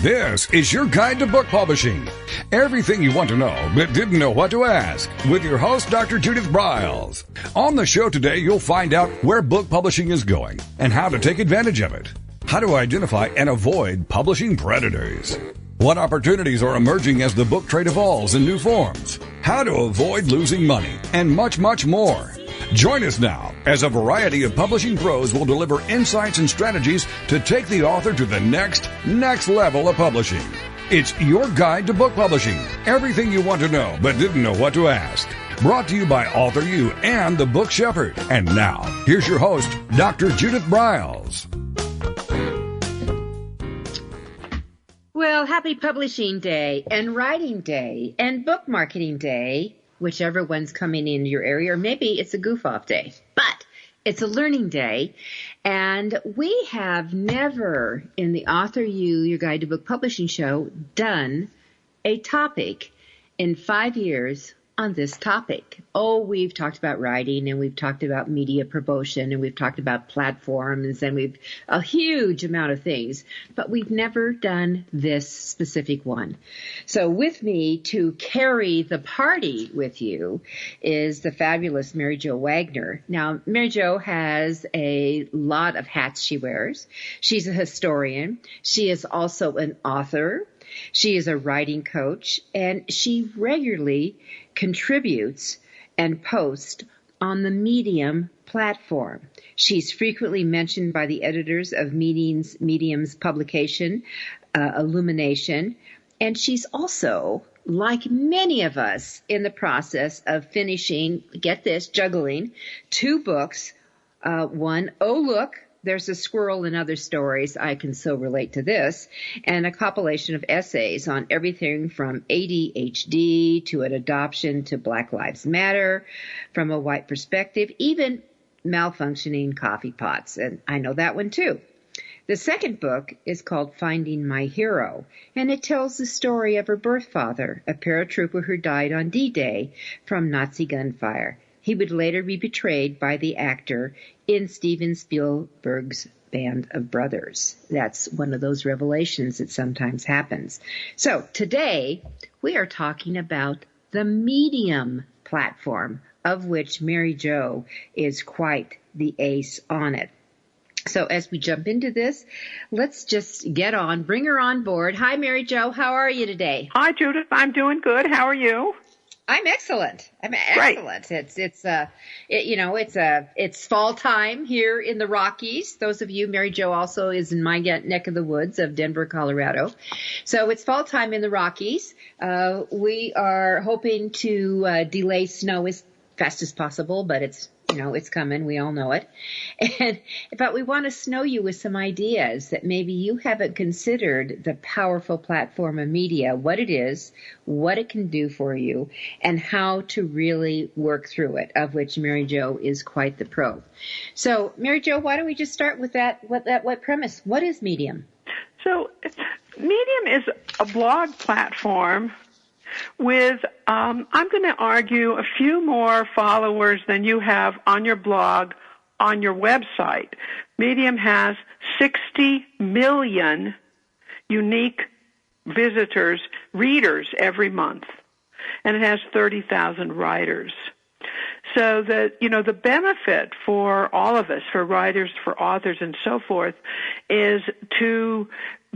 This is your guide to book publishing. Everything you want to know but didn't know what to ask with your host, Dr. Judith Briles. On the show today, you'll find out where book publishing is going and how to take advantage of it. How to identify and avoid publishing predators. What opportunities are emerging as the book trade evolves in new forms. How to avoid losing money and much, much more. Join us now as a variety of publishing pros will deliver insights and strategies to take the author to the next level of publishing. It's your guide to book publishing. Everything you want to know but didn't know what to ask. Brought to you by AuthorU and the Book Shepherd. And now, here's your host, Dr. Judith Briles. Well, happy Publishing Day and Writing Day and Book Marketing Day, whichever one's coming in your area, or maybe it's a goof-off day, but it's a learning day. And we have never in the AuthorU, Your Guide to Book Publishing show, done a topic in 5 years on this topic. Oh, we've talked about writing, and we've talked about media promotion, and we've talked about platforms, and we've a huge amount of things, but we've never done this specific one. So with me to carry the party with you is the fabulous MaryJo Wagner. Now, MaryJo has a lot of hats she wears. She's a historian. She is also an author. She is a writing coach, and she regularly contributes and posts on the Medium platform. She's frequently mentioned by the editors of Medium's publication, Illumination, and she's also, like many of us, in the process of finishing, get this, juggling 2 books. One, Oh Look, There's a Squirrel in Other Stories, I Can So Relate to This, and a compilation of essays on everything from ADHD to an adoption to Black Lives Matter, from a white perspective, even malfunctioning coffee pots, and I know that one too. The second book is called Finding My Hero, and it tells the story of her birth father, a paratrooper who died on D-Day from Nazi gunfire. He would later be betrayed by the actor in Steven Spielberg's Band of Brothers. That's one of those revelations that sometimes happens. So today we are talking about the Medium platform, of which MaryJo is quite the ace on it. So as we jump into this, let's just get on, bring her on board. Hi, MaryJo. How are you today? Hi, Judith. I'm doing good. How are you? I'm excellent. Excellent. It's fall time here in the Rockies. Those of you, MaryJo also is in my neck of the woods of Denver, Colorado. So it's fall time in the Rockies. We are hoping to delay snow as fast as possible, but it's coming. We all know it. But we want to snow you with some ideas that maybe you haven't considered the powerful platform of media, what it is, what it can do for you, and how to really work through it, of which MaryJo is quite the pro. So, MaryJo, why don't we just start with what premise? What is Medium? So, Medium is a blog platform with, I'm going to argue, a few more followers than you have on your blog, on your website. Medium has 60 million unique visitors, readers every month, and it has 30,000 writers. So the benefit for all of us, for writers, for authors, and so forth, is to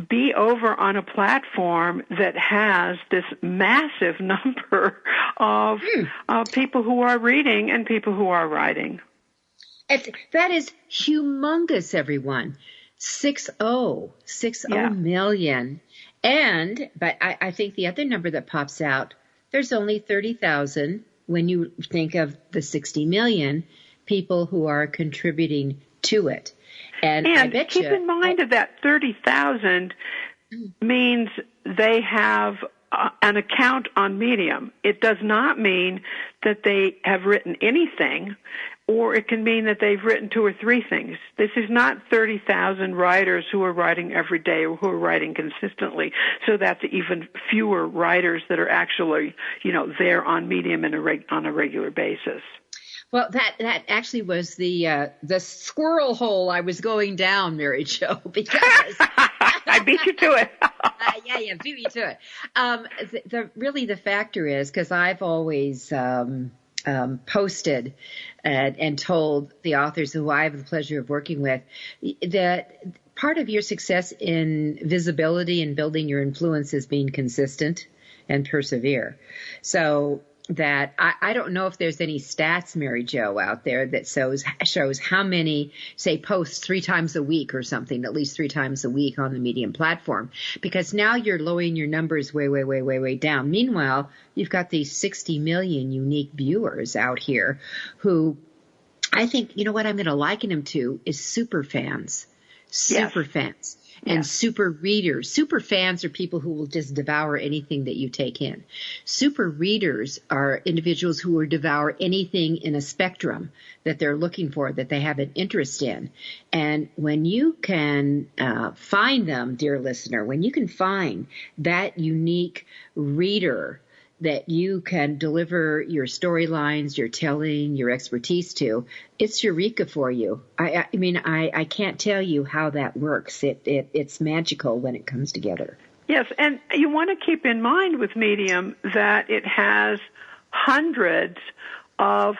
be over on a platform that has this massive number of people who are reading and people who are writing. That is humongous, everyone. 60 million. But I think the other number that pops out, there's only 30,000 when you think of the 60 million people who are contributing to it. And I bet keep in mind that 30,000 means they have an account on Medium. It does not mean that they have written anything, or it can mean that they've written 2 or 3 things. This is not 30,000 writers who are writing every day or who are writing consistently. So that's even fewer writers that are actually, there on Medium on a regular basis. Well, that actually was the squirrel hole I was going down, MaryJo, because I beat you to it. yeah, beat me to it. Really the factor is, because I've always posted and told the authors who I have the pleasure of working with that part of your success in visibility and building your influence is being consistent and persevere. So that I don't know if there's any stats, MaryJo, out there that shows how many, say, posts 3 times a week or something, at least 3 times a week on the Medium platform, because now you're lowering your numbers way down. Meanwhile, you've got these 60 million unique viewers out here who I think, you know what I'm going to liken them to is super fans. Super fans. And super readers. Super fans are people who will just devour anything that you take in. Super readers are individuals who will devour anything in a spectrum that they're looking for, that they have an interest in. And when you can find them, dear listener, when you can find that unique reader that you can deliver your storylines, your telling, your expertise to, it's eureka for you. I mean, I can't tell you how that works. It's magical when it comes together. Yes, and you want to keep in mind with Medium that it has hundreds of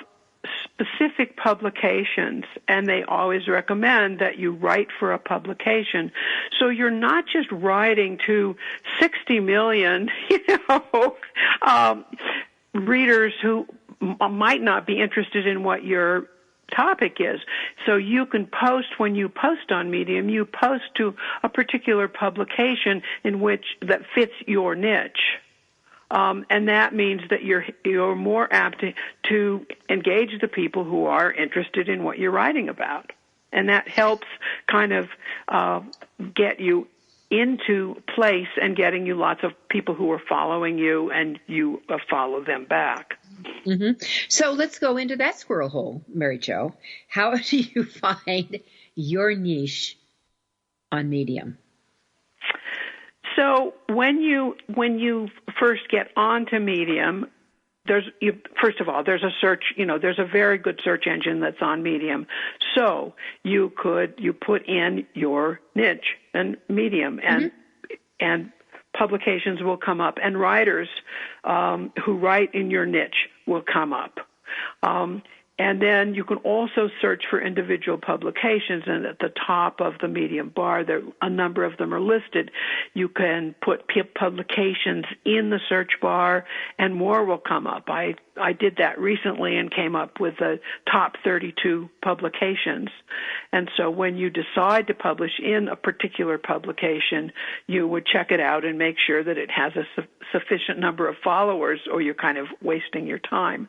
specific publications, and they always recommend that you write for a publication. So you're not just writing to 60 million, readers who might not be interested in what your topic is. So you can post, when you post on Medium, you post to a particular publication that fits your niche. And that means that you're more apt to engage the people who are interested in what you're writing about. And that helps kind of get you into place and getting you lots of people who are following you, and you follow them back. Mm-hmm. So let's go into that squirrel hole, MaryJo. How do you find your niche on Medium? So when you first get onto Medium, first of all, there's a search, there's a very good search engine that's on Medium. So you put in your niche and Medium, and publications will come up, and writers who write in your niche will come up. And then you can also search for individual publications, and at the top of the Medium bar, a number of them are listed. You can put publications in the search bar, and more will come up. I did that recently and came up with the top 32 publications. And so when you decide to publish in a particular publication, you would check it out and make sure that it has a sufficient number of followers, or you're kind of wasting your time.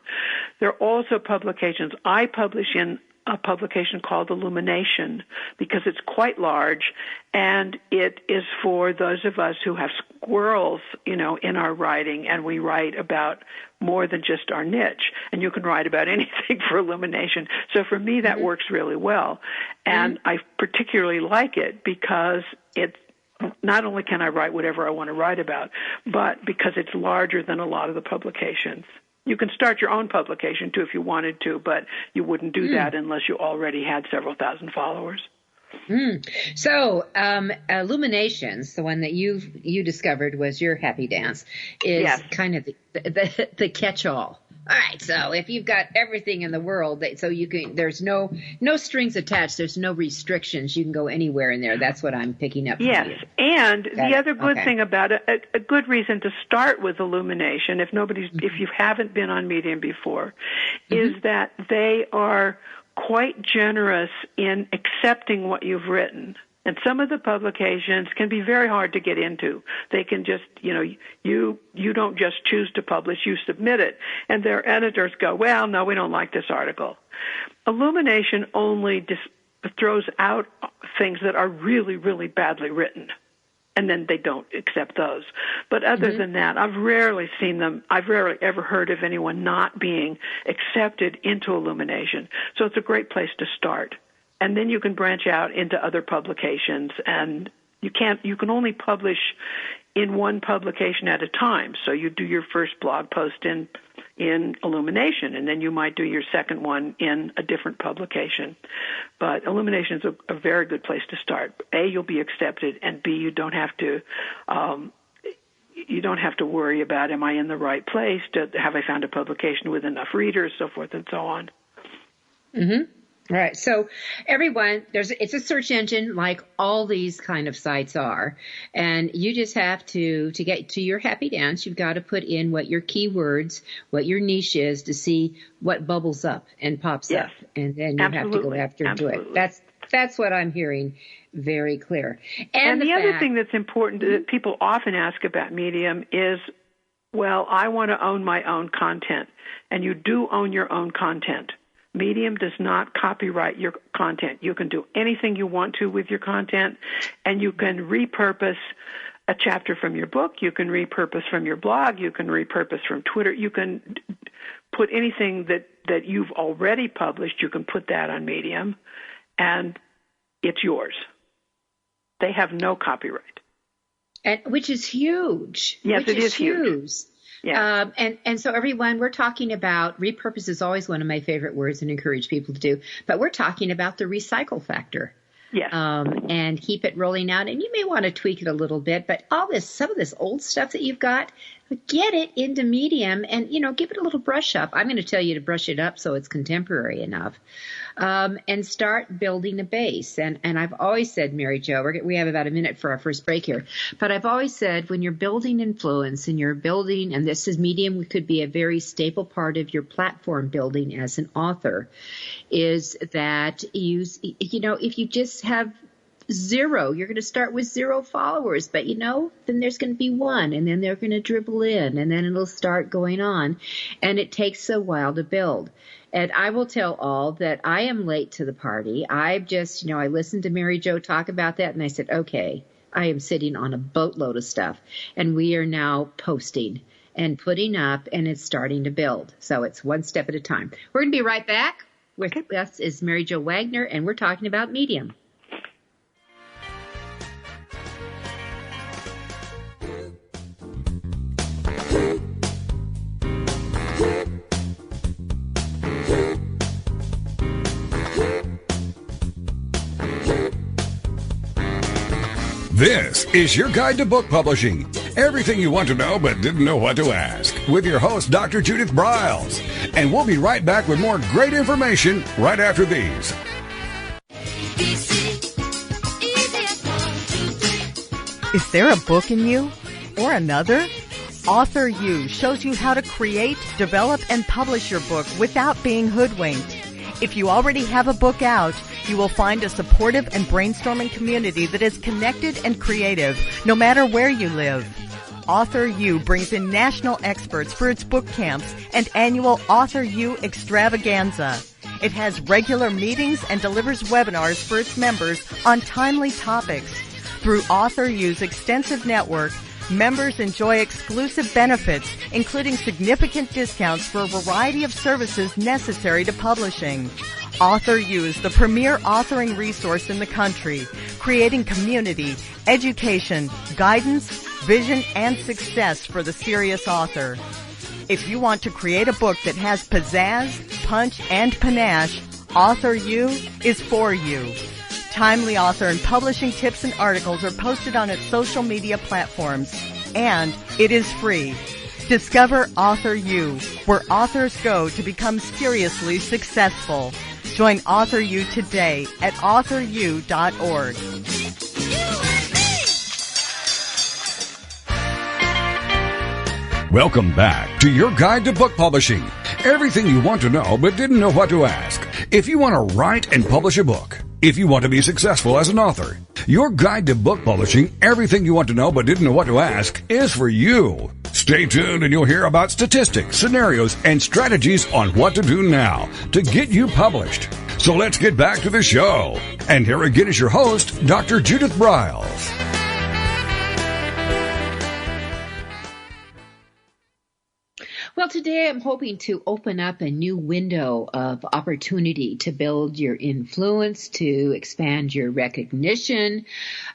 There are also publications. I publish in a publication called Illumination because it's quite large, and it is for those of us who have squirrels, in our writing, and we write about more than just our niche. And you can write about anything for Illumination. So for me, that works really well. And I particularly like it because it's not only can I write whatever I want to write about, but because it's larger than a lot of the publications. You can start your own publication, too, if you wanted to, but you wouldn't do that unless you already had several thousand followers. So, Illuminations, the one that you discovered was your happy dance, is kind of the catch-all. All right, so if you've got everything in the world, so you can, there's no strings attached, there's no restrictions, you can go anywhere in there. That's what I'm picking up. Yes, and the other good thing about it, a good reason to start with Illumination, if you haven't been on Medium before, is that they are quite generous in accepting what you've written. And some of the publications can be very hard to get into. They can just, you don't just choose to publish, you submit it. And their editors go, well, no, we don't like this article. Illumination only throws out things that are really, really badly written. And then they don't accept those. But other than that, I've rarely ever heard of anyone not being accepted into Illumination. So it's a great place to start. And then you can branch out into other publications, and you can only publish in one publication at a time. So you do your first blog post in in Illumination, and then you might do your second one in a different publication. But Illumination is a very good place to start. A, you'll be accepted, and B, you don't have to worry about, am I in the right place? Have I found a publication with enough readers, so forth and so on. Mm-hmm. All right. So everyone, it's a search engine like all these kind of sites are. And you just have to get to your happy dance, you've got to put in what your keywords, what your niche is to see what bubbles up and pops up. And then you have to go after and do it. That's what I'm hearing very clear. And the other thing that's important that people often ask about Medium is, well, I want to own my own content. And you do own your own content. Medium does not copyright your content. You can do anything you want to with your content, and you can repurpose a chapter from your book. You can repurpose from your blog. You can repurpose from Twitter. You can put anything that you've already published, you can put that on Medium, and it's yours. They have no copyright. Which is huge. Yes, it is huge. Yeah. And so everyone, we're talking about repurpose is always one of my favorite words and encourage people to do, but we're talking about the recycle factor. Yes. And keep it rolling out. And you may want to tweak it a little bit, but some of this old stuff that you've got, get it into Medium and, give it a little brush up. I'm going to tell you to brush it up so it's contemporary enough. And start building a base. And I've always said, MaryJo, we have about a minute for our first break here, but I've always said when you're building influence and you're building, and this is Medium could be a very staple part of your platform building as an author, is that if you just have zero, you're going to start with 0 followers, but then there's going to be 1, and then they're going to dribble in, and then it'll start going on, and it takes a while to build. And I will tell all that I am late to the party. I've just, I listened to MaryJo talk about that, and I said, okay, I am sitting on a boatload of stuff, and we are now posting and putting up, and it's starting to build. So it's one step at a time. We're going to be right back. With us is MaryJo Wagner, and we're talking about Medium. This is your guide to book publishing. Everything you want to know but didn't know what to ask. With your host, Dr. Judith Briles. And we'll be right back with more great information right after these. Is there a book in you or another? AuthorU shows you how to create, develop, and publish your book without being hoodwinked. If you already have a book out, you will find a supportive and brainstorming community that is connected and creative, no matter where you live. AuthorU brings in national experts for its book camps and annual AuthorU extravaganza. It has regular meetings and delivers webinars for its members on timely topics. Through AuthorU's extensive network, members enjoy exclusive benefits, including significant discounts for a variety of services necessary to publishing. AuthorU is the premier authoring resource in the country, creating community, education, guidance, vision, and success for the serious author. If you want to create a book that has pizzazz, punch, and panache, AuthorU is for you. Timely author and publishing tips and articles are posted on its social media platforms, and it is free. Discover AuthorU, where authors go to become seriously successful. Join AuthorU today at AuthorU.org. Welcome back to your guide to book publishing. Everything you want to know but didn't know what to ask. If you want to write and publish a book, if you want to be successful as an author, your guide to book publishing, everything you want to know but didn't know what to ask, is for you. Stay tuned and you'll hear about statistics, scenarios, and strategies on what to do now to get you published. So let's get back to the show. And here again is your host, Dr. Judith Briles. Well, today I'm hoping to open up a new window of opportunity to build your influence, to expand your recognition,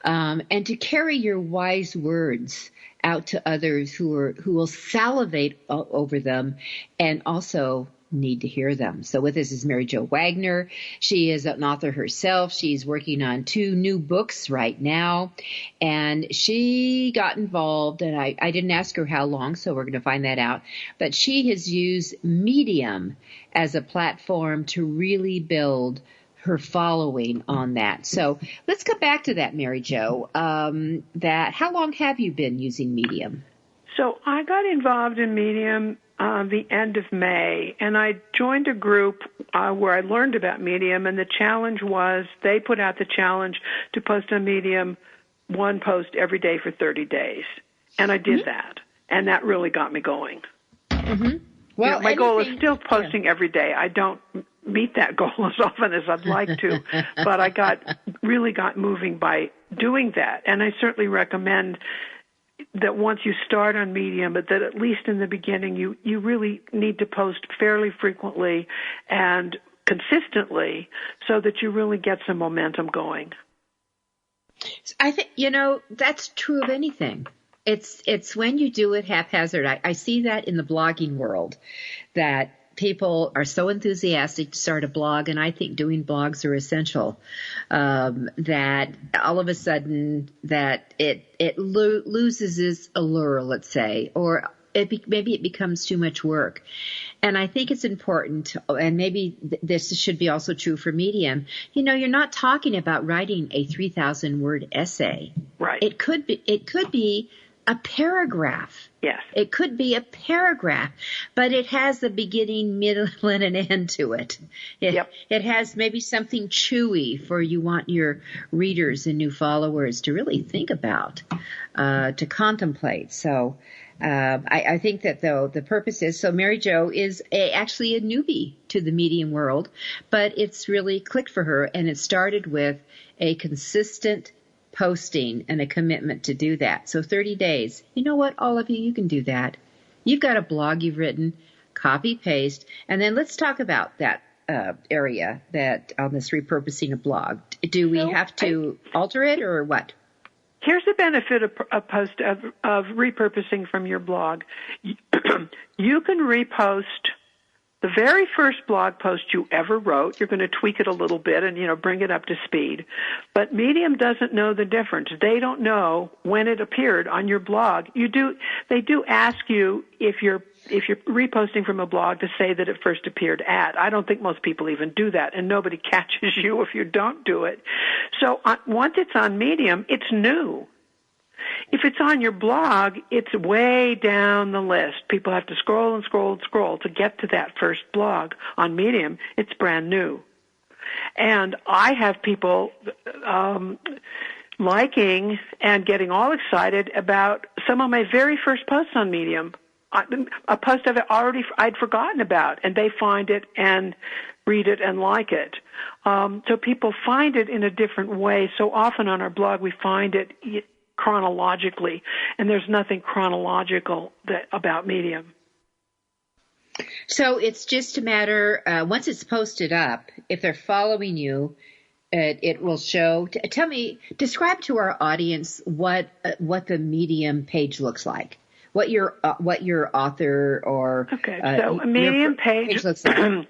and to carry your wise words out to others who will salivate over them and also need to hear them. So with us is MaryJo Wagner. She is an author herself. She's working on 2 new books right now, and she got involved, and I didn't ask her how long, so we're going to find that out, but she has used Medium as a platform to really build her following on that. So let's come back to that, MaryJo. How long have you been using Medium? So I got involved in Medium the end of May, and I joined a group where I learned about Medium, and the challenge was they put out the challenge to post on Medium 1 post every day for 30 days. And I did that, and that really got me going. Mm-hmm. Well, my goal is still posting every day. I don't meet that goal as often as I'd like to, but I really got moving by doing that, and I certainly recommend that once you start on Medium, but that at least in the beginning, you really need to post fairly frequently and consistently so that you really get some momentum going. I think, that's true of anything. It's when you do it haphazard. I see that in the blogging world, that people are so enthusiastic to start a blog, and I think doing blogs are essential, that all of a sudden that it loses its allure, let's say, or maybe it becomes too much work. And I think it's important, and maybe this should be also true for Medium, you're not talking about writing a 3,000-word essay. Right. It could be a paragraph. Yes. It could be a paragraph, but it has a beginning, middle, and an end to it. It has maybe something chewy for you want your readers and new followers to really think about, to contemplate. So I think that, though, the purpose is, so MaryJo is actually a newbie to the Medium world, but it's really clicked for her, and it started with a consistent posting and a commitment to do that. So 30 days. You know what, all of you can do that. You've got a blog you've written, copy, paste, and then let's talk about that area that on this repurposing a blog. Do we have to alter it or what? Here's the benefit of repurposing from your blog. You can repost the very first blog post you ever wrote. You're going to tweak it a little bit and, bring it up to speed. But Medium doesn't know the difference. They don't know when it appeared on your blog. They do ask you if you're reposting from a blog to say that it first appeared at. I don't think most people even do that, and nobody catches you if you don't do it. So once it's on Medium, it's new. If it's on your blog, it's way down the list. People have to scroll and scroll and scroll to get to that first blog. On Medium, it's brand new. And I have people liking and getting all excited about some of my very first posts on Medium. A post I'd forgotten about, and they find it and read it and like it. So people find it in a different way. So often on our blog, we find it chronologically, and there's nothing chronological about Medium. So it's just a matter, once it's posted up, if they're following you, it will show. Describe to our audience what the Medium page looks like. What your author or so a Medium page looks like.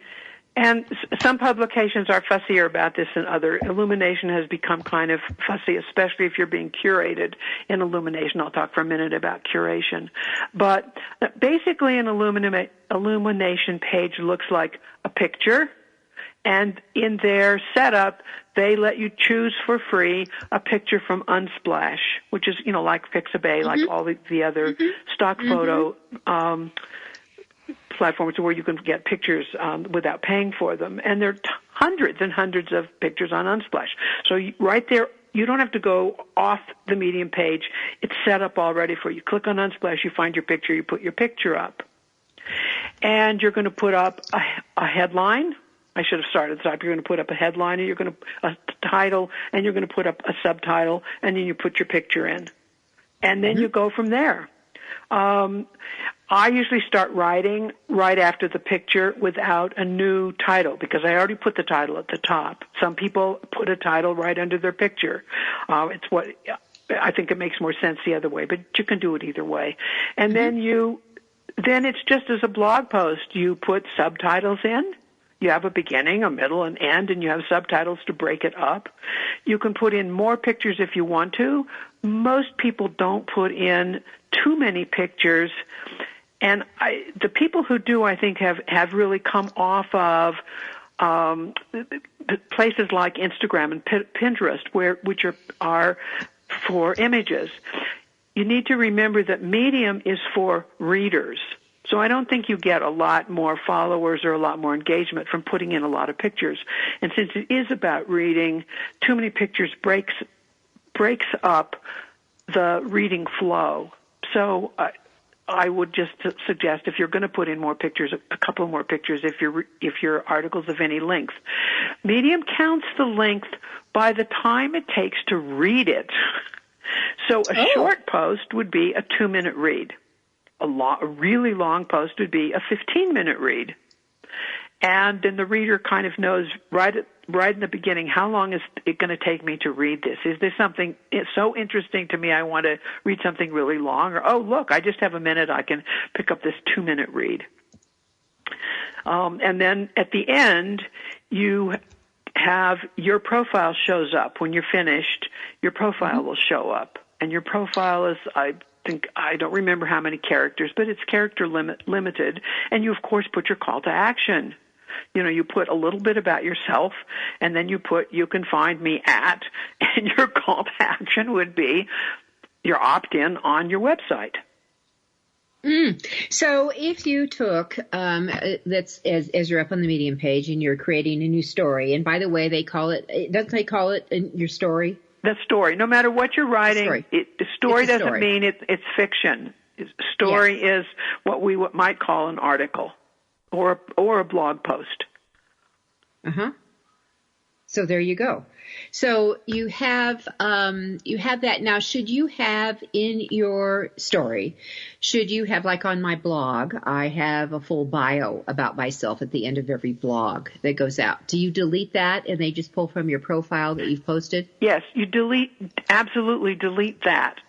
And some publications are fussier about this than other. Illumination has become kind of fussy, especially if you're being curated in Illumination. I'll talk for a minute about curation. But basically an Illumination page looks like a picture, and in their setup, they let you choose for free a picture from Unsplash, which is, like Pixabay, like all the other stock photo platforms where you can get pictures without paying for them. And there are hundreds and hundreds of pictures on Unsplash. So right there, you don't have to go off the Medium page. It's set up already for you. Click on Unsplash, you find your picture, you put your picture up. And you're going to put up a headline. I should have started at the top. You're going to put up a headline, and you're going to a title, and you're going to put up a subtitle, and then you put your picture in. And then you go from there. I usually start writing right after the picture without a new title because I already put the title at the top. Some people put a title right under their picture. It's what I think it makes more sense the other way, but you can do it either way. And then it's just as a blog post. You put subtitles in. You have a beginning, a middle, an end, and you have subtitles to break it up. You can put in more pictures if you want to. Most people don't put in too many pictures. And the people who do, I think, have really come off of places like Instagram and Pinterest, which are for images. You need to remember that Medium is for readers. So I don't think you get a lot more followers or a lot more engagement from putting in a lot of pictures. And since it is about reading, too many pictures breaks up the reading flow. So I would just suggest if you're going to put in more pictures, a couple more pictures if your article's of any length. Medium counts the length by the time it takes to read it. So a short post would be a 2-minute read. A really long post would be a 15-minute read. And then the reader kind of knows right in the beginning, how long is it going to take me to read this? Is this something it's so interesting to me I want to read something really long? Or, oh, look, I just have a minute. I can pick up this 2-minute read. And then at the end, you have your profile shows up. When you're finished, your profile will show up. And your profile is, I don't remember how many characters, but it's character limited. And you, of course, put your call to action. You know, you put a little bit about yourself, and then you put, you can find me at, and your call to action would be your opt-in on your website. So if you took, that's as you're up on the Medium page and you're creating a new story, and by the way, don't they call it your story? The story. No matter what you're writing, the story doesn't mean it's fiction. Story is what we might call an article or a blog post. So there you go. So you have that. Now, should you have in your story, should you have, like on my blog, I have a full bio about myself at the end of every blog that goes out. Do you delete that and they just pull from your profile that you've posted? Yes, you absolutely delete that.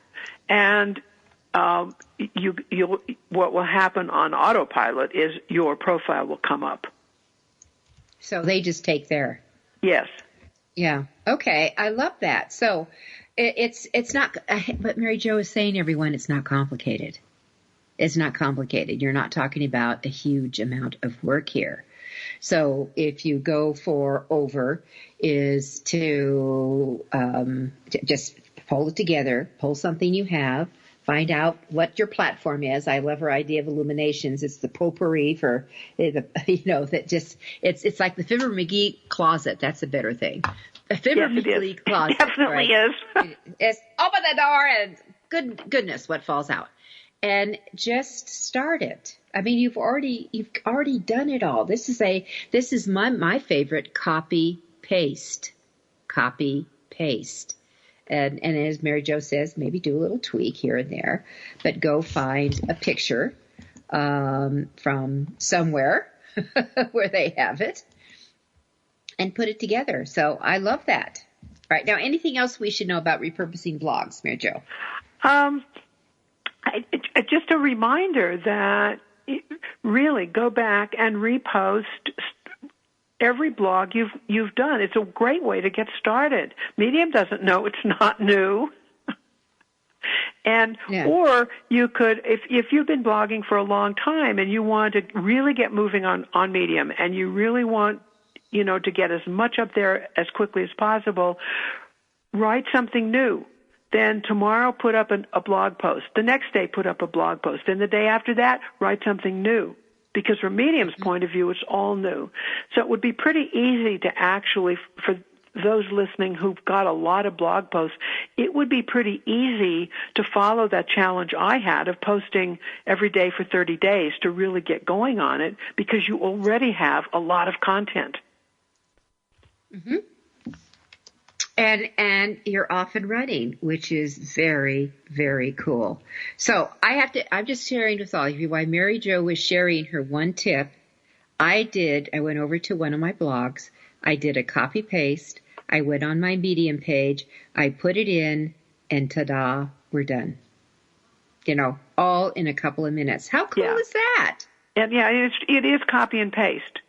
And what will happen on autopilot is your profile will come up. So they just take there. Yes. Yeah. Okay. I love that. So it's not, but MaryJo is saying, everyone, it's not complicated. It's not complicated. You're not talking about a huge amount of work here. So if you go for over is to just pull it together, pull something you have, find out what your platform is. I love her idea of illuminations. It's the potpourri for, that just, it's like the Fibber McGee closet. That's a better thing. The Fibber McGee closet. It definitely is. It's open the door and goodness, what falls out. And just start it. I mean, you've already done it all. This is my favorite copy paste. And as MaryJo says, maybe do a little tweak here and there, but go find a picture from somewhere where they have it and put it together. So I love that. All right. Now, anything else we should know about repurposing blogs, MaryJo? Just a reminder that really go back and repost every blog you've done. It's a great way to get started. Medium doesn't know it's not new. Or you could, if you've been blogging for a long time and you want to really get moving on Medium and you really want, to get as much up there as quickly as possible, write something new. Then tomorrow put up a blog post. The next day put up a blog post. And the day after that, write something new. Because from Medium's point of view, it's all new. So it would be pretty easy to actually, for those listening who've got a lot of blog posts, it would be pretty easy to follow that challenge I had of posting every day for 30 days to really get going on it because you already have a lot of content. And you're off and running, which is very, very cool. So I'm just sharing with all of you why MaryJo was sharing her one tip. I went over to one of my blogs. I did a copy paste. I went on my Medium page. I put it in, and ta-da, we're done. All in a couple of minutes. How cool is that? And it is copy and paste.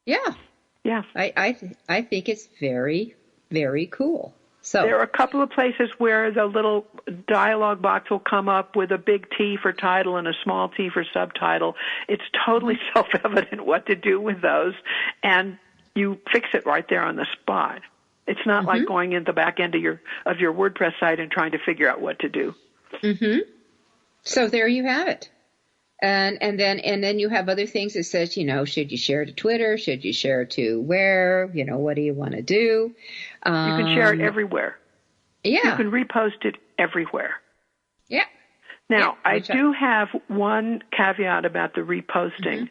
Yeah. Yeah. I think it's very, very cool. So there are a couple of places where the little dialogue box will come up with a big T for title and a small T for subtitle. It's totally self-evident what to do with those, and you fix it right there on the spot. It's not like going in the back end of your WordPress site and trying to figure out what to do. Mm-hmm. So there you have it. And then you have other things that says, should you share it to Twitter? Should you share it to where? What do you want to do? You can share it everywhere. Yeah. You can repost it everywhere. Yeah. Now, I do have one caveat about the reposting.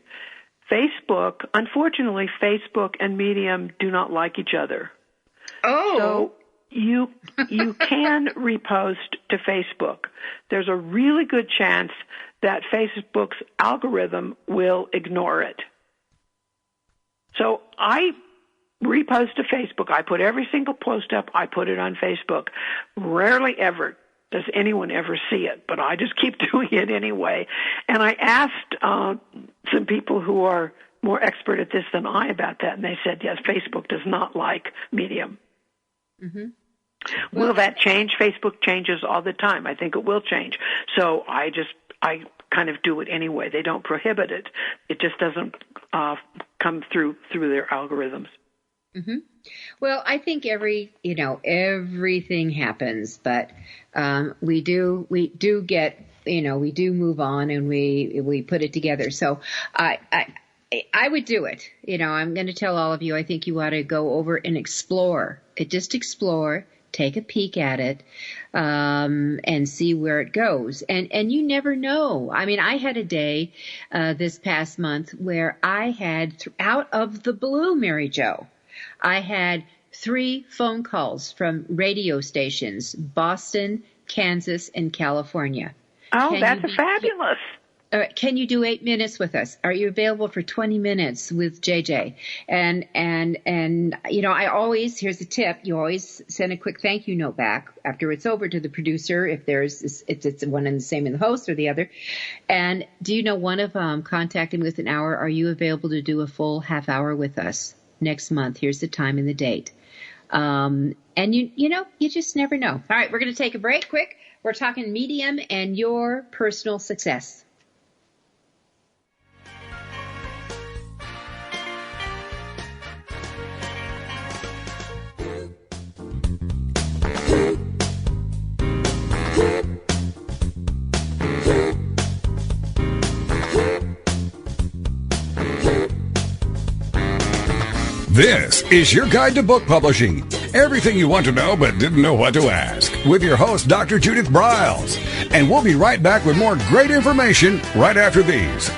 Facebook, unfortunately, Facebook and Medium do not like each other. Oh. So you can repost to Facebook. There's a really good chance that Facebook's algorithm will ignore it. So I repost to Facebook. I put every single post up. I put it on Facebook. Rarely ever does anyone ever see it, but I just keep doing it anyway. And I asked some people who are more expert at this than I about that, and they said, yes, Facebook does not like Medium. Mm-hmm. Will that change? Facebook changes all the time. I think it will change. So I kind of do it anyway. They don't prohibit it. It just doesn't come through their algorithms. Mm-hmm. Well, I think everything happens, but we do get, we do move on, and we put it together. So I would do it. I'm going to tell all of you, I think you ought to go over and explore. Just explore. Take a peek at it, and see where it goes. And you never know. I mean, I had a day, this past month where I had, out of the blue, MaryJo, I had 3 phone calls from radio stations, Boston, Kansas, and California. Oh, that's fabulous. Can you do 8 minutes with us? Are you available for 20 minutes with JJ? And I always, here's a tip, you always send a quick thank you note back after it's over to the producer if it's one and the same in the host or the other. And do you know, one of them contacted me with an hour, are you available to do a full half hour with us next month? Here's the time and the date. And you just never know. All right, we're going to take a break quick. We're talking Medium and your personal success. This is your guide to book publishing. Everything you want to know but didn't know what to ask. With your host, Dr. Judith Briles. And we'll be right back with more great information right after these.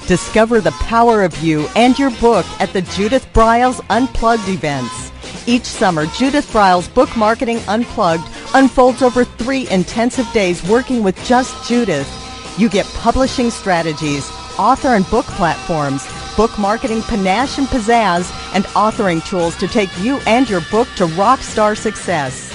Discover the power of you and your book at the Judith Briles Unplugged events. Each summer, Judith Briles Book Marketing Unplugged unfolds over 3 intensive days working with just Judith. You get publishing strategies, author and book platforms, book marketing panache and pizzazz, and authoring tools to take you and your book to rock star success.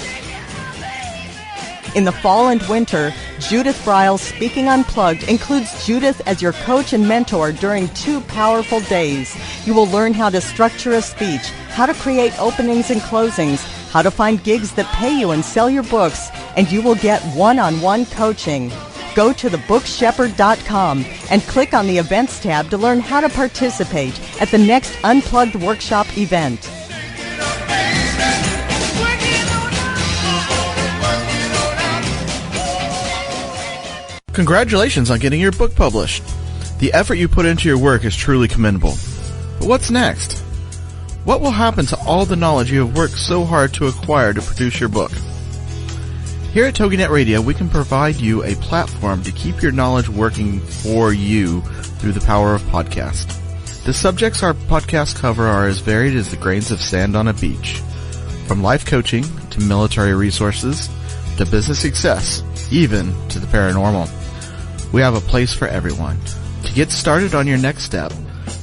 In the fall and winter, Judith Briles Speaking Unplugged includes Judith as your coach and mentor during 2 powerful days. You will learn how to structure a speech, how to create openings and closings, how to find gigs that pay you and sell your books, and you will get one-on-one coaching. Go to thebookshepherd.com and click on the Events tab to learn how to participate at the next Unplugged Workshop event. Congratulations on getting your book published. The effort you put into your work is truly commendable. But what's next? What will happen to all the knowledge you have worked so hard to acquire to produce your book? Here at TogiNet Radio, we can provide you a platform to keep your knowledge working for you through the power of podcast. The subjects our podcasts cover are as varied as the grains of sand on a beach. From life coaching to military resources to business success, even to the paranormal. We have a place for everyone. To get started on your next step,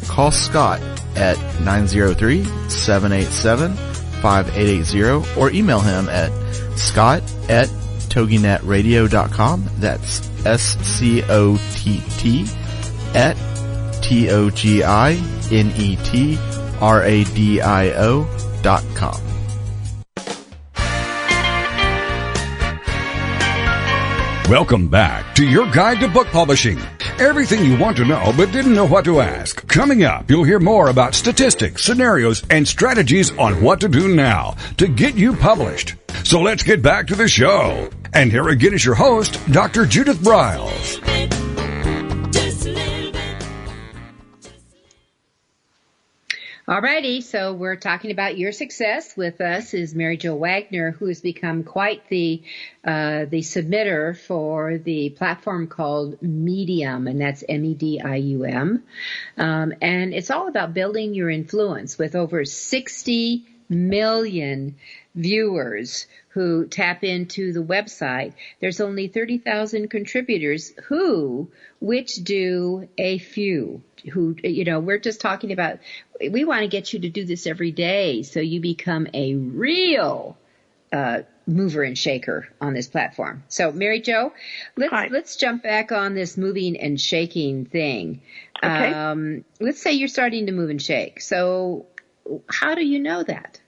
call Scott at 903-787-5880 or email him at scott@toginetradio.com. That's SCOTT at TOGINETRADIO.com. Welcome back to your guide to book publishing. Everything you want to know but didn't know what to ask. Coming up, you'll hear more about statistics, scenarios, and strategies on what to do now to get you published. So let's get back to the show. And here again is your host, Dr. Judith Briles. Alrighty, so we're talking about your success. With us is MaryJo Wagner, who has become quite the submitter for the platform called Medium, and that's MEDIUM. And it's all about building your influence with over 60 million viewers who tap into the website. There's only 30,000 contributors which do a few. We're just talking about, we want to get you to do this every day so you become a real mover and shaker on this platform. So, MaryJo, let's jump back on this moving and shaking thing. Okay. Let's say you're starting to move and shake. So, how do you know that?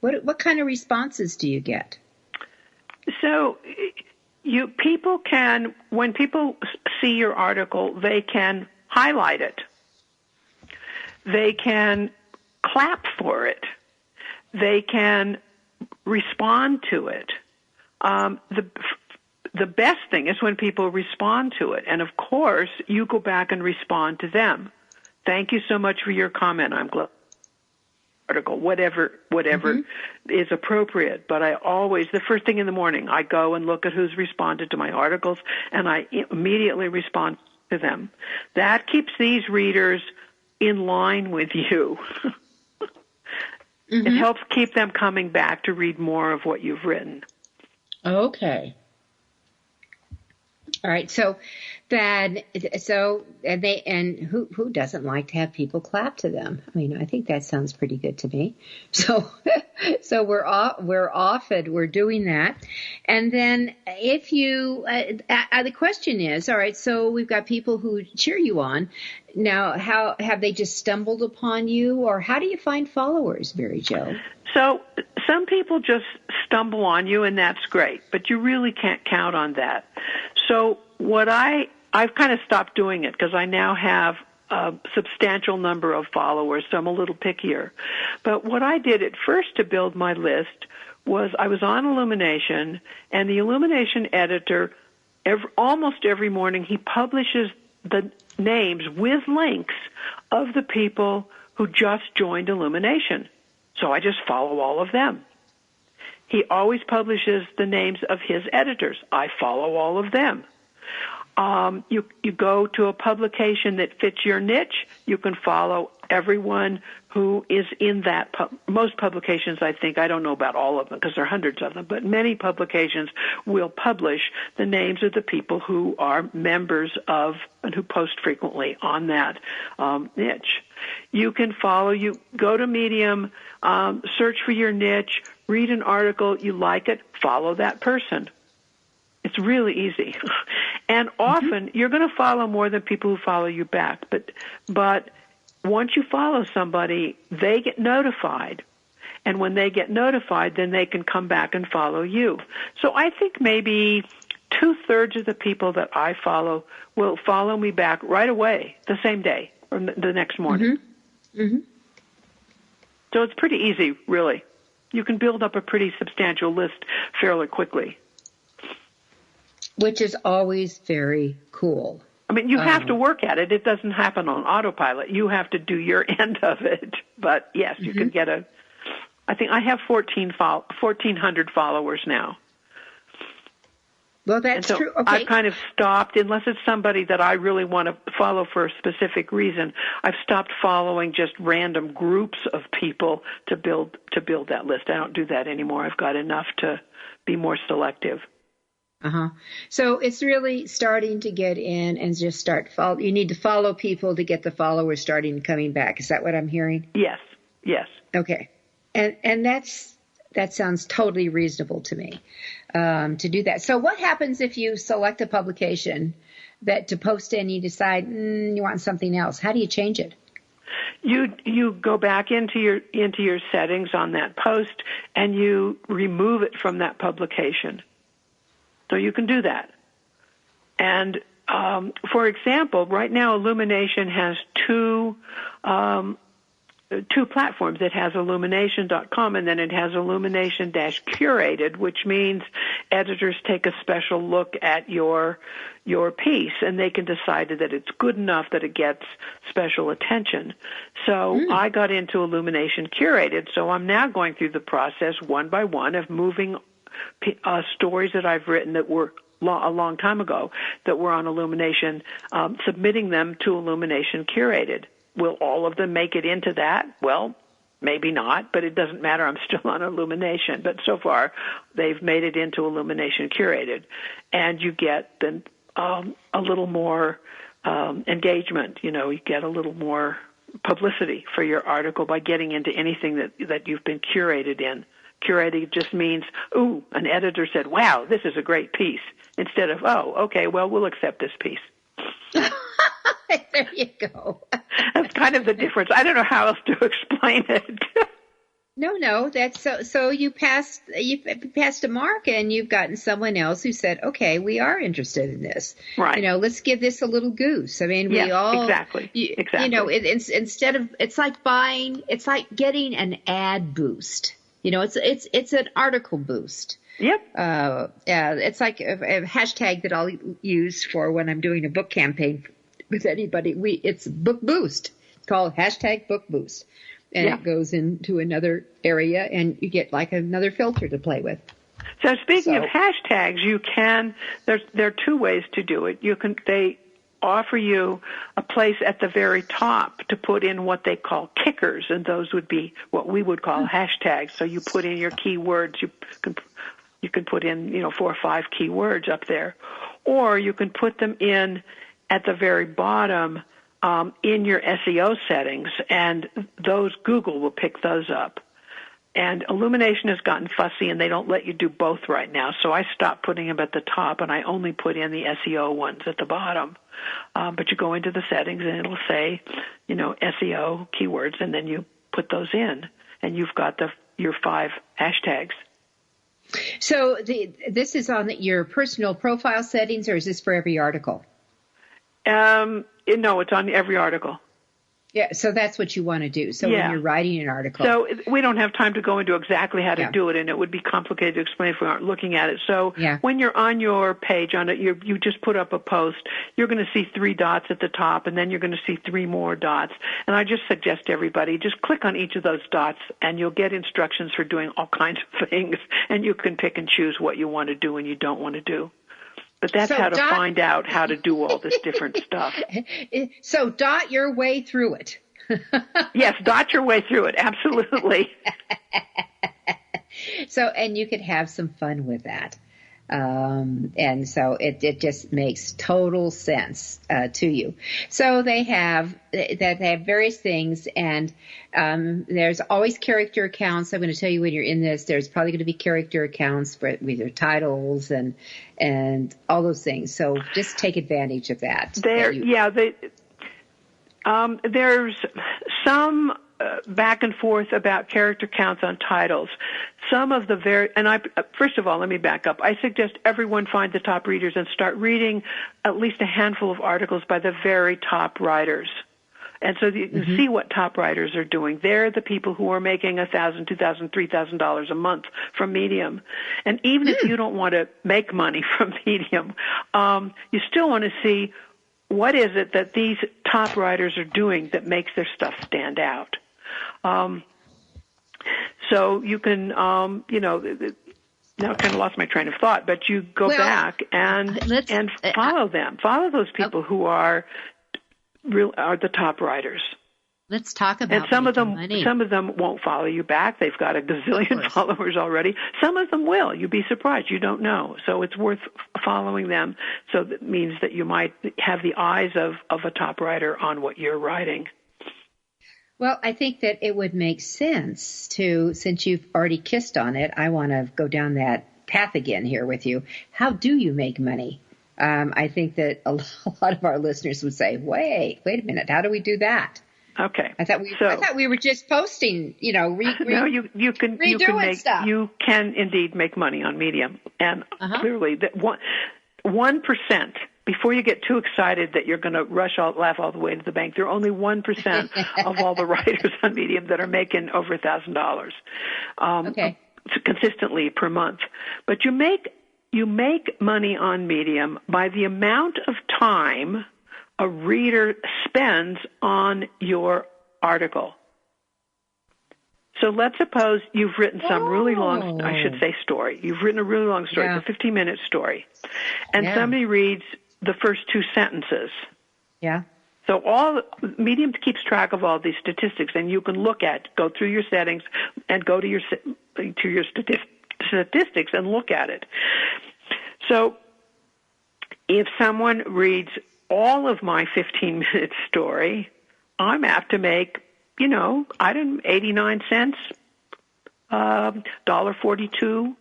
What kind of responses do you get? So, people can, when people see your article, they can highlight it. They can clap for it. They can respond to it. The best thing is when people respond to it. And of course, you go back and respond to them. Thank you so much for your comment. I'm glad. Article, whatever is appropriate. But I always, the first thing in the morning, I go and look at who's responded to my articles, and I immediately respond to them. That keeps these readers in line with you. It helps keep them coming back to read more of what you've written. Okay. All right. So who doesn't like to have people clap to them? I mean, I think that sounds pretty good to me. So we're doing that. And then if you, the question is, all right, so we've got people who cheer you on. Now, how have they just stumbled upon you, or how do you find followers, MaryJo? So some people just stumble on you, and that's great, but you really can't count on that. So what I've kind of stopped doing it because I now have a substantial number of followers, so I'm a little pickier. But what I did at first to build my list was I was on Illumination, and the Illumination editor, almost every morning, he publishes the names with links of the people who just joined Illumination. So I just follow all of them. He always publishes the names of his editors. I follow all of them. You go to a publication that fits your niche, you can follow everyone who is in that. Most publications, I think, I don't know about all of them because there are hundreds of them, but many publications will publish the names of the people who are members of and who post frequently on that niche. You can you go to Medium, search for your niche, read an article, you like it, follow that person. It's really easy. And often you're going to follow more than people who follow you back. But once you follow somebody, they get notified. And when they get notified, then they can come back and follow you. So I think maybe 2/3 of the people that I follow will follow me back right away, the same day or the next morning. So it's pretty easy, really. You can build up a pretty substantial list fairly quickly. Which is always very cool. I mean, you have to work at it. It doesn't happen on autopilot. You have to do your end of it. But, yes, you can get I think I have 1,400 followers now. Well, that's so true. Okay. I've kind of stopped, unless it's somebody that I really want to follow for a specific reason. I've stopped following just random groups of people to build that list. I don't do that anymore. I've got enough to be more selective. Uh-huh. So it's really starting to get in and just start follow. You need to follow people to get the followers starting coming back. Is that what I'm hearing? Yes. Okay. And that sounds totally reasonable to me, to do that. So what happens if you select a publication that to post in, you decide you want something else? How do you change it? You go back into your settings on that post and you remove it from that publication. So you can do that. And for example, right now Illumination has two platforms. It has Illumination.com and then it has Illumination-Curated, which means editors take a special look at your piece and they can decide that it's good enough that it gets special attention. So I got into Illumination-Curated, so I'm now going through the process one by one of moving stories that I've written that were a long time ago that were on Illumination, submitting them to Illumination-Curated. Will all of them make it into that? Well, maybe not, but it doesn't matter. I'm still on Illumination. But so far, they've made it into Illumination-Curated. And you get then a little more engagement. You get a little more publicity for your article by getting into anything that you've been curated in. Curating just means, an editor said, wow, this is a great piece, instead of, okay, well, we'll accept this piece. There you go. That's kind of the difference. I don't know how else to explain it. No, that's so you passed a mark and you've gotten someone else who said, okay, we are interested in this. Right. Let's give this a little goose. I mean, exactly. It's like getting an ad boost. It's an article boost. Yep. It's like a hashtag that I'll use for when I'm doing a book campaign with anybody. It's book boost. It's called hashtag book boost. And it goes into another area and you get like another filter to play with. So speaking of hashtags, there are two ways to do it. They offer you a place at the very top to put in what they call kickers, and those would be what we would call hashtags. So you put in your keywords. You can put in 4 or 5 keywords up there, or you can put them in at the very bottom in your SEO settings, and Google will pick those up. And Illumination has gotten fussy, and they don't let you do both right now. So I stopped putting them at the top, and I only put in the SEO ones at the bottom. But you go into the settings, and it'll say, SEO keywords, and then you put those in, and you've got your 5 hashtags. So this is on your personal profile settings, or is this for every article? No, it's on every article. Yeah, so that's what you want to do. So when you're writing an article. So we don't have time to go into exactly how to do it, and it would be complicated to explain if we aren't looking at it. So when you're on your page, you just put up a post, you're going to see 3 dots at the top, and then you're going to see 3 more dots. And I just suggest everybody just click on each of those dots, and you'll get instructions for doing all kinds of things, and you can pick and choose what you want to do and you don't want to do. But that's how to find out how to do all this different stuff. So dot your way through it. Yes, dot your way through it. Absolutely. And you could have some fun with that. And so it just makes total sense to you. So they have various things, and there's always character accounts. I'm going to tell you when you're in this, there's probably going to be character accounts with your titles and all those things. So just take advantage of that. There's some back and forth about character counts on titles. Some of the first of all, let me back up. I suggest everyone find the top readers and start reading at least a handful of articles by the very top writers. And so you can see what top writers are doing. They're the people who are making $1,000, $2,000, $3,000 a month from Medium. And even if you don't want to make money from Medium, you still want to see what is it that these top writers are doing that makes their stuff stand out. So you can, now I kind of lost my train of thought, but you go back and follow them. Follow those people who are the top writers. Let's talk about and some of money. them won't follow you back. They've got a gazillion followers already. Some of them will. You'd be surprised. You don't know. So it's worth following them. So that means that you might have the eyes of a top writer on what you're writing. Well, I think that it would make sense to, since you've already kissed on it, I want to go down that path again here with you. How do you make money? I think that a lot of our listeners would say, wait a minute, how do we do that? Okay. I thought we were just posting, no, you can indeed make money on Medium, and clearly that 1%. Before you get too excited that you're going to laugh all the way to the bank, there are only 1% of all the writers on Medium that are making over $1,000 consistently per month. But you make money on Medium by the amount of time a reader spends on your article. So let's suppose you've written some really long, story. You've written a really long story, a 15-minute story, and somebody reads the first 2 sentences. Yeah. So Medium keeps track of all these statistics, and you can go through your settings and go to your statistics and look at it. So if someone reads all of my 15-minute story, I'm apt to make, 89 cents, $1.42.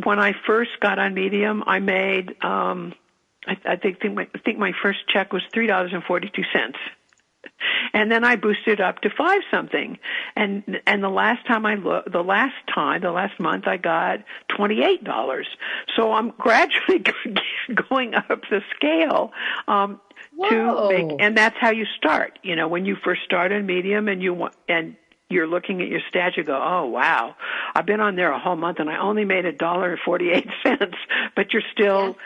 When I first got on Medium, I made, I think my first check was $3.42. And then I boosted up to 5 something. And the last month I got $28. So I'm gradually going up the scale, to make, and that's how you start. When you first start on Medium and you're looking at your stats, you go, oh wow, I've been on there a whole month and I only made $1.48, but you're still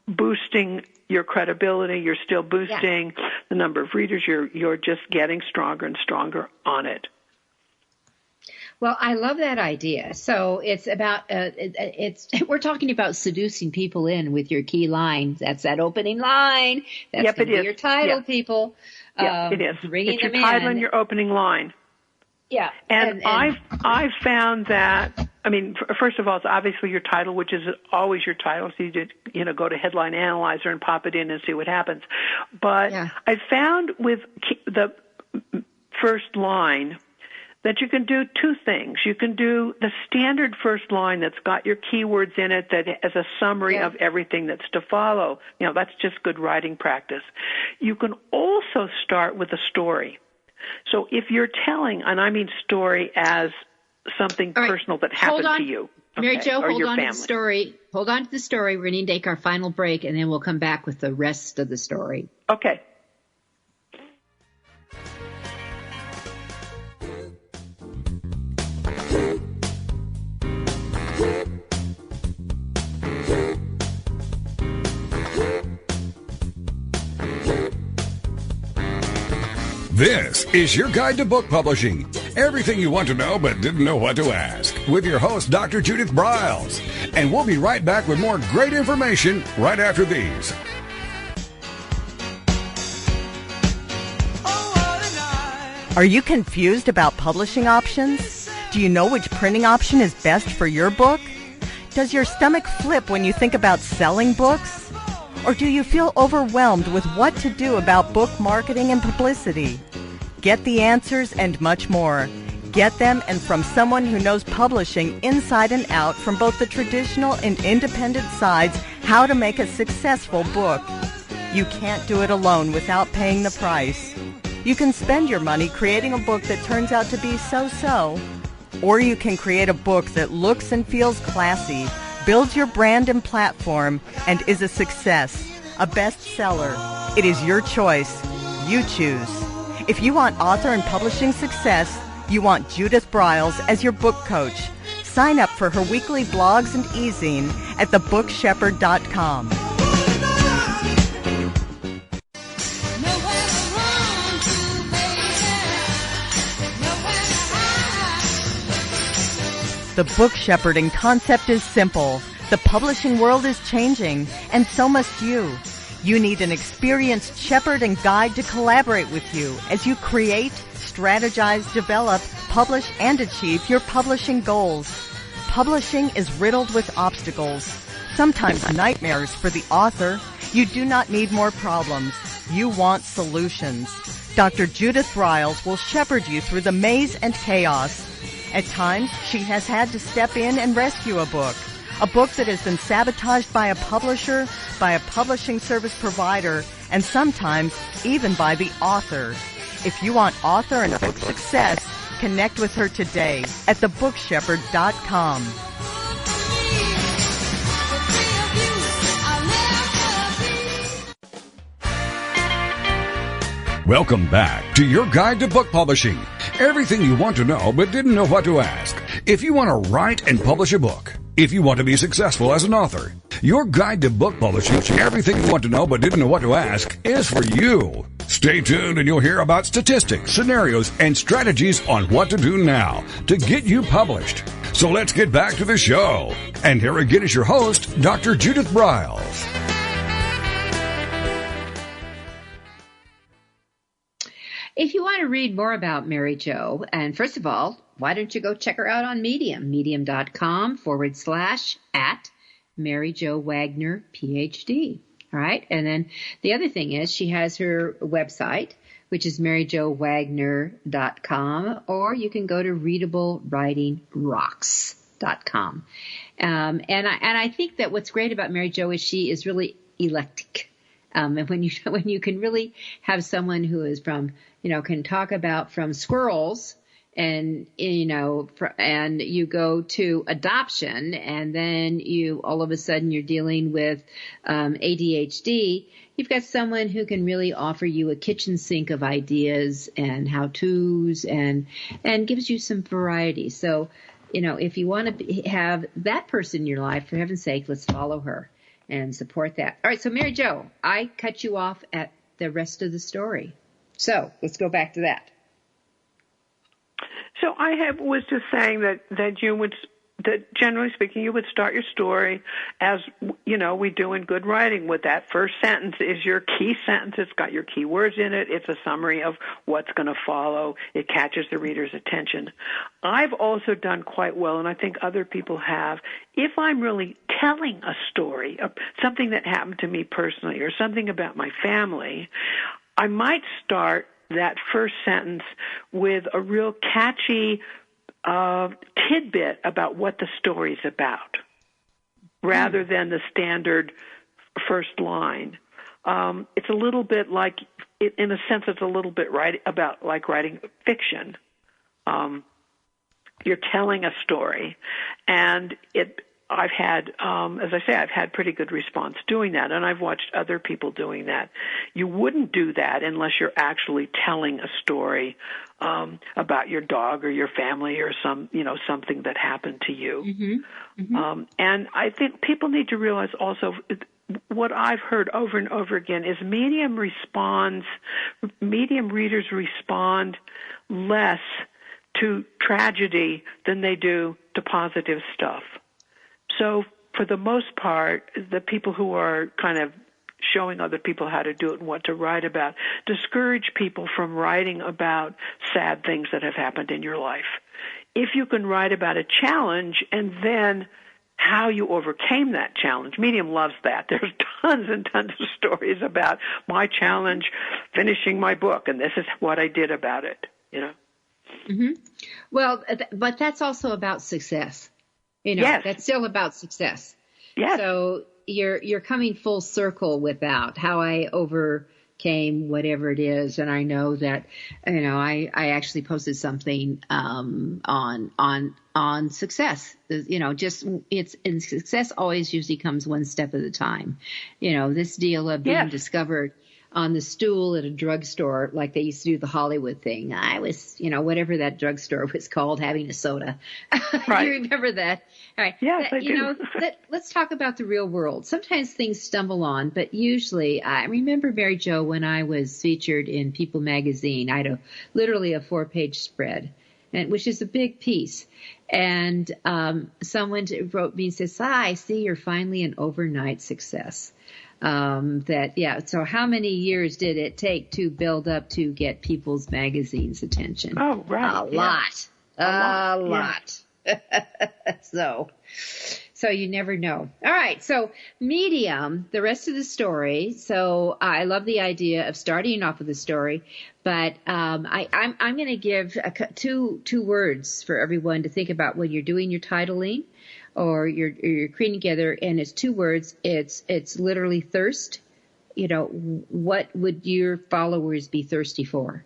boosting your credibility. You're still boosting the number of readers. You're just getting stronger and stronger on it. Well, I love that idea. So it's about we're talking about seducing people in with your key line. That's that opening line. That's going to be your title, people. Yeah, it is. It's your title and your opening line. Yeah, and I've found that. I mean, first of all, it's obviously your title, which is always your title. So you just, go to Headline Analyzer and pop it in and see what happens. But I found with the first line that you can do 2 things. You can do the standard first line that's got your keywords in it that as a summary of everything that's to follow. That's just good writing practice. You can also start with a story. So if you're telling, and I mean story as something personal that happened to you. MaryJo, hold on to the story. Hold on to the story. We're going to take our final break, and then we'll come back with the rest of the story. Okay. This is your guide to book publishing. Everything you want to know but didn't know what to ask. With your host, Dr. Judith Briles. And we'll be right back with more great information right after these. Are you confused about publishing options? Do you know which printing option is best for your book? Does your stomach flip when you think about selling books? Or do you feel overwhelmed with what to do about book marketing and publicity? Get the answers and much more. Get them and from someone who knows publishing inside and out from both the traditional and independent sides how to make a successful book. You can't do it alone without paying the price. You can spend your money creating a book that turns out to be so-so, or you can create a book that looks and feels classy, builds your brand and platform, and is a success, a bestseller. It is your choice. You choose. If you want author and publishing success, you want Judith Briles as your book coach. Sign up for her weekly blogs and e-zine at thebookshepherd.com. The book shepherding concept is simple. The publishing world is changing, and so must you. You need an experienced shepherd and guide to collaborate with you as you create, strategize, develop, publish, and achieve your publishing goals. Publishing is riddled with obstacles, sometimes nightmares for the author. You do not need more problems. You want solutions. Dr. Judith Briles will shepherd you through the maze and chaos. At times, she has had to step in and rescue a book that has been sabotaged by a publisher, by a publishing service provider, and sometimes even by the author. If you want author and book success, connect with her today at thebookshepherd.com. Welcome back to your guide to book publishing. Everything you want to know but didn't know what to ask. If you want to write and publish a book, if you want to be successful as an author, your guide to book publishing, everything you want to know but didn't know what to ask, is for you. Stay tuned and you'll hear about statistics, scenarios, and strategies on what to do now to get you published. So let's get back to the show. And here again is your host, Dr. Judith Briles. If you want to read more about MaryJo, and first of all, why don't you go check her out on Medium, medium.com/@MaryJo Wagner, PhD. All right. And then the other thing is she has her website, which is MaryJoWagner.com, or you can go to readableWritingRocks.com. And I think that what's great about MaryJo is she is really eclectic. And when you can really have someone who is from, can talk about from squirrels and, and you go to adoption, and then all of a sudden you're dealing with ADHD, you've got someone who can really offer you a kitchen sink of ideas and how-tos and gives you some variety. So, if you want to have that person in your life, for heaven's sake, let's follow her and support that. All right, so MaryJo, I cut you off at the rest of the story. So let's go back to that. So I was just saying that generally speaking, you would start your story as, we do in good writing, with that first sentence is your key sentence. It's got your key words in it. It's a summary of what's going to follow. It catches the reader's attention. I've also done quite well, and I think other people have, if I'm really telling a story, something that happened to me personally or something about my family, I might start that first sentence with a real catchy tidbit about what the story's about, rather than the standard first line. It's a little bit like, in a sense, it's a little bit about like writing fiction. You're telling a story, and I've had, as I say, I've had pretty good response doing that, and I've watched other people doing that. You wouldn't do that unless you're actually telling a story about your dog or your family or something that happened to you. Mm-hmm. Mm-hmm. And I think people need to realize also what I've heard over and over again is medium readers respond less to tragedy than they do to positive stuff. So for the most part, the people who are kind of showing other people how to do it and what to write about discourage people from writing about sad things that have happened in your life. If you can write about a challenge and then how you overcame that challenge, Medium loves that. There's tons and tons of stories about my challenge finishing my book, and this is what I did about it, Mm-hmm. Well, but that's also about success. Yes. That's still about success. Yes. So you're coming full circle without how I overcame whatever it is. And I know that, I actually posted something, on success, and success always usually comes one step at a time. This deal of being discovered on the stool at a drugstore, like they used to do the Hollywood thing. I was, whatever that drugstore was called, having a soda. Right. You remember that? All right. Yes, I do. Let's talk about the real world. Sometimes things stumble on, but usually I remember, MaryJo, when I was featured in People magazine, I had literally a 4-page spread. and which is a big piece. And someone wrote me and says, I see you're finally an overnight success. So how many years did it take to build up to get People's Magazine's attention? Oh, right. A lot. So you never know. All right. So Medium, the rest of the story. So I love the idea of starting off with a story, but I'm going to give two words for everyone to think about when you're doing your titling or you're creating together, and it's two words. It's literally thirst. What would your followers be thirsty for?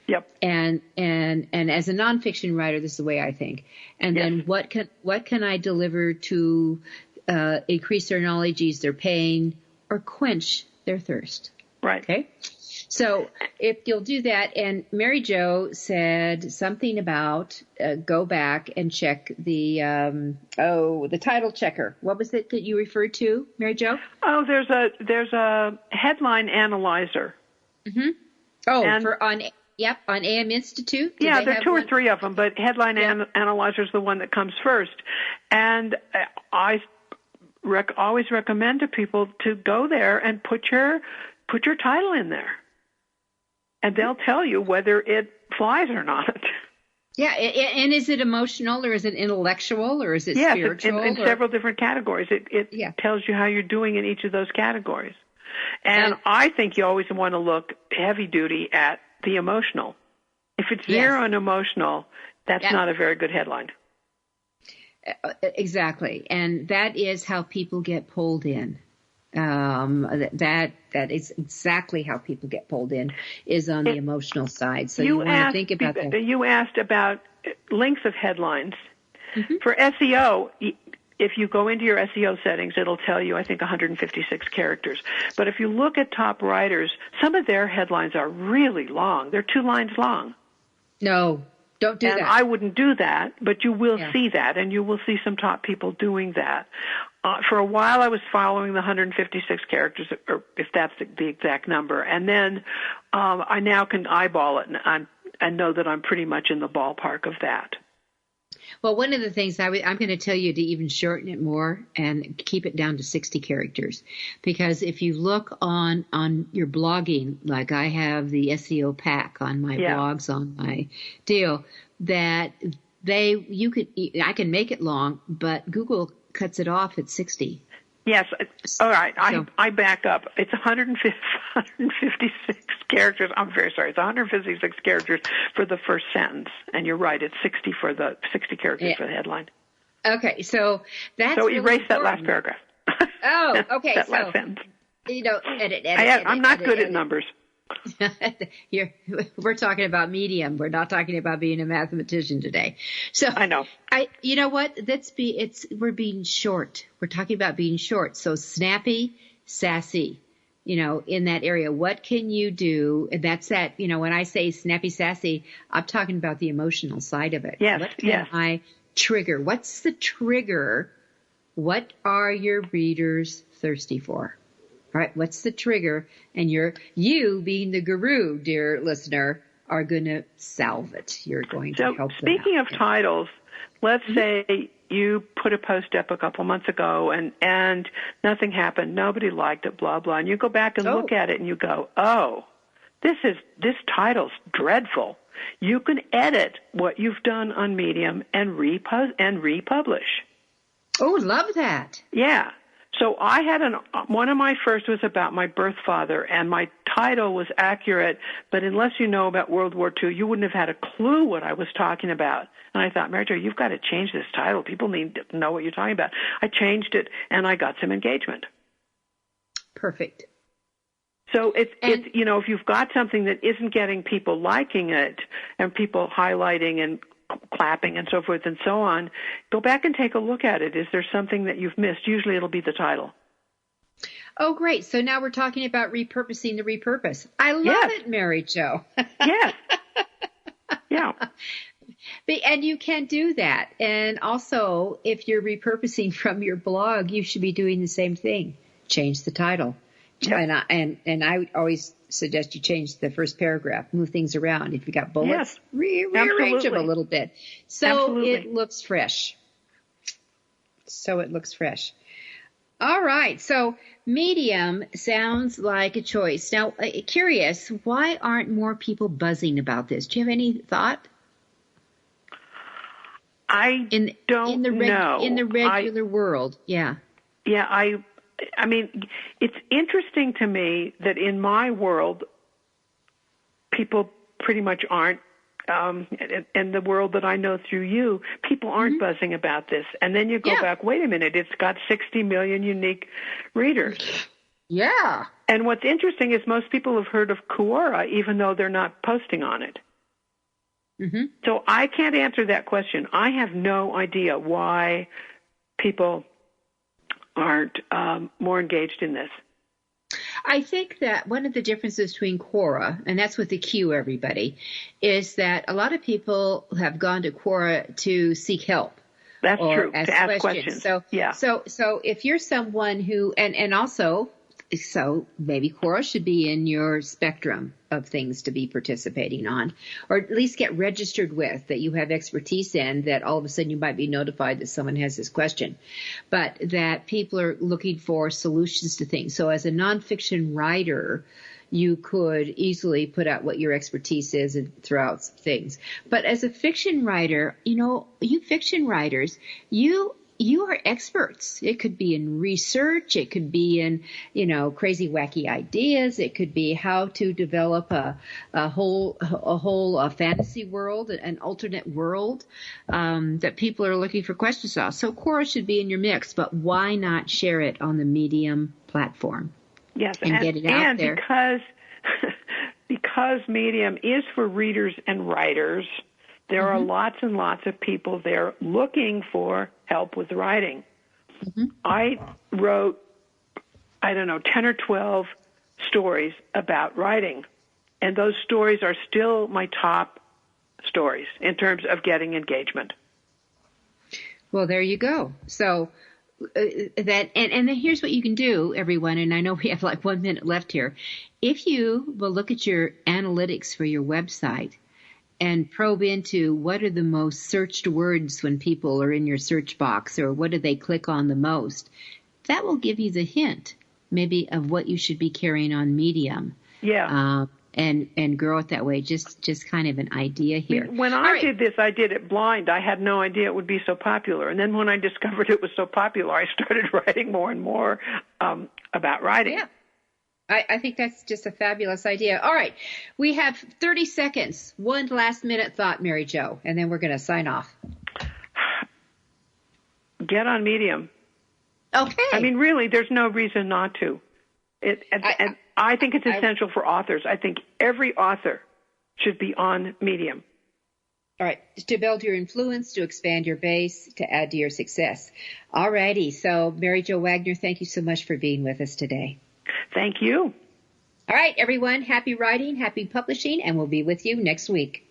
Yep. And as a nonfiction writer, this is the way I think. And then what can I deliver to increase their knowledge, ease their pain, or quench their thirst? Right. Okay. So if you'll do that, and MaryJo said something about go back and check the title checker. What was it that you referred to, MaryJo? Oh, there's a headline analyzer. Mm-hmm. Oh, on AM Institute? Yeah, there are two or three of them, but headline analyzer is the one that comes first. And I always recommend to people to go there and put your title in there. And they'll tell you whether it flies or not. Yeah, and is it emotional or is it intellectual or is it spiritual? In several different categories. It tells you how you're doing in each of those categories. And I think you always want to look heavy duty at the emotional. If it's zero and emotional, that's not a very good headline. Exactly. And that is how people get pulled in. That is exactly how people get pulled in, is on the emotional side. So you want to think about that. You asked about length of headlines. Mm-hmm. For SEO, if you go into your SEO settings, it'll tell you, I think, 156 characters. But if you look at top writers, some of their headlines are really long. They're 2 lines long. No, don't do that. And I wouldn't do that, but you will see that, and you will see some top people doing that. For a while, I was following the 156 characters, or if that's the exact number, and then I now can eyeball it, and I know that I'm pretty much in the ballpark of that. Well, one of the things I'm going to tell you to even shorten it more and keep it down to 60 characters, because if you look on your blogging, like I have the SEO pack on my blogs on my deal, that I can make it long, but Google cuts it off at 60. Yes. All right. I back up. It's 156 characters. I'm very sorry. It's 156 characters for the first sentence. And you're right. It's 60 characters for the headline. Okay. So that's So really important. that last paragraph. Oh, okay. That last sentence. Edit. I'm not good at numbers. We're talking about Medium. We're not talking about being a mathematician today. So I know. You know what? We're being short. We're talking about being short. So snappy, sassy, in that area. What can you do? And that's that, when I say snappy, sassy, I'm talking about the emotional side of it. Yes. What can I trigger? What's the trigger? What are your readers thirsty for? All right, what's the trigger? And you being the guru, dear listener, are going to salve it. You're going to help them out. Speaking of titles, let's say you put a post up a couple months ago and nothing happened, nobody liked it, blah, blah, and you go back and look at it and you go, this title's dreadful. You can edit what you've done on Medium and republish. Oh, love that. Yeah. So I had one of my first was about my birth father, and my title was accurate, but unless you know about World War II, you wouldn't have had a clue what I was talking about. And I thought, MaryJo, you've got to change this title. People need to know what you're talking about. I changed it, and I got some engagement. Perfect. So if you've got something that isn't getting people liking it and people highlighting and clapping and so forth and so on, go back and take a look at it. Is there something that you've missed? Usually it'll be the title. Oh, great. So now we're talking about repurposing the repurpose. I love it, MaryJo. Yes. Yeah. And you can do that. And also, if you're repurposing from your blog, you should be doing the same thing. Change the title. Yep. And I always suggest you change the first paragraph, move things around. If you got bullets, Yes, rearrange them a little bit. So Absolutely. it looks fresh. All right. So Medium sounds like a choice. Now, curious, why aren't more people buzzing about this? Do you have any thought? I don't know. In the regular world, yeah. Yeah, I mean, it's interesting to me that in my world, people pretty much aren't, in the world that I know through you, people aren't buzzing about this. And then you go back, wait a minute, it's got 60 million unique readers. Yeah. And what's interesting is most people have heard of Quora, even though they're not posting on it. Mm-hmm. So I can't answer that question. I have no idea why people aren't more engaged in this. I think that one of the differences between Quora, and that's with the Q, everybody, is that a lot of people have gone to Quora to seek help. That's or true, to ask questions. So, yeah. So if you're someone who, and also, so maybe Quora should be in your spectrum of things to be participating on, or at least get registered with, that you have expertise in, that all of a sudden you might be notified that someone has this question, but that people are looking for solutions to things. So as a nonfiction writer, you could easily put out what your expertise is and throw out things. But as a fiction writer, you fiction writers, you are experts. It could be in research. It could be in, crazy, wacky ideas. It could be how to develop a whole fantasy world, an alternate world, that people are looking for questions on. So Quora should be in your mix, but why not share it on the Medium platform? Yes, and get it out there. And because Medium is for readers and writers, there are lots and lots of people there looking for help with writing. Mm-hmm. I wrote, 10 or 12 stories about writing, and those stories are still my top stories in terms of getting engagement. Well, there you go. So and then here's what you can do, everyone, and I know we have like 1 minute left here. If you will look at your analytics for your website and probe into what are the most searched words when people are in your search box, or what do they click on the most, that will give you the hint maybe of what you should be carrying on Medium. Yeah. And grow it that way. Just kind of an idea here. When I did this, I did it blind. I had no idea it would be so popular. And then when I discovered it was so popular, I started writing more and more about writing. Yeah. I think that's just a fabulous idea. All right. We have 30 seconds. One last minute thought, MaryJo, and then we're going to sign off. Get on Medium. Okay. I mean, really, there's no reason not to. I think it's essential for authors. I think every author should be on Medium. All right. To build your influence, to expand your base, to add to your success. All righty. So, MaryJo Wagner, thank you so much for being with us today. Thank you. All right, everyone. Happy writing, happy publishing, and we'll be with you next week.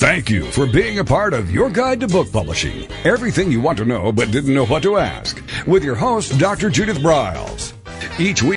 Thank you for being a part of Your Guide to Book Publishing. Everything you want to know but didn't know what to ask. With your host, Dr. Judith Briles. Each week,